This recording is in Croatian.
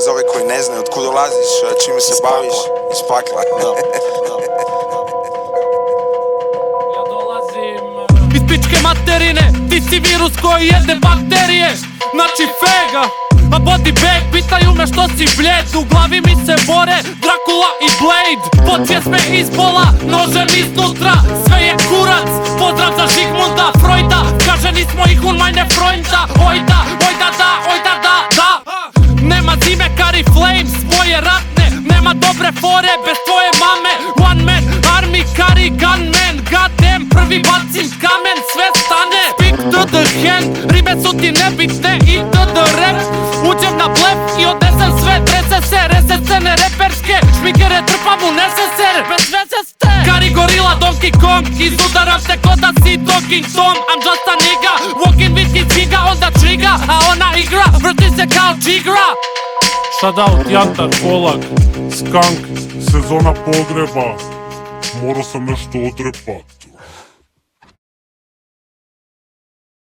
Za ove koji ne znaju otkud dolaziš, čime se baviš, iz pakla. Ja dolazim iz pičke materine, ti si virus koji jede bakterije. Znači fega, a body bag, pitaju me što si bled. U glavi mi se bore Dracula i Blade. Podsvjesme izbola, nožem iznutra, sve je kurac. Pozdrav za Žigmunda Freuda, kaže nismo ih un meine Freunda. Oj da, oj da, da. Nema zime kari flames, moje ratne. Nema dobre fore bez tvoje mame. One man, army kari gunman. Goddamn, prvi bacim kamen, sve stane. Speak to the hand, rime su ti nebitne i to the rap. Uđem na blef i odnesem sve, trese se, rese scene reperske. Šmikere trpam u neseser, bez veze ste. Kari gorila, Donkey Kong, izudaram te ko da si Talking Tom. I'm just a nigga, walking with his finger on the trigger. A ona igra, vrti se kao džigra. Shoutout Jantar, Polak, Skank, sezona pogreba. Morao sam nešto odrepat.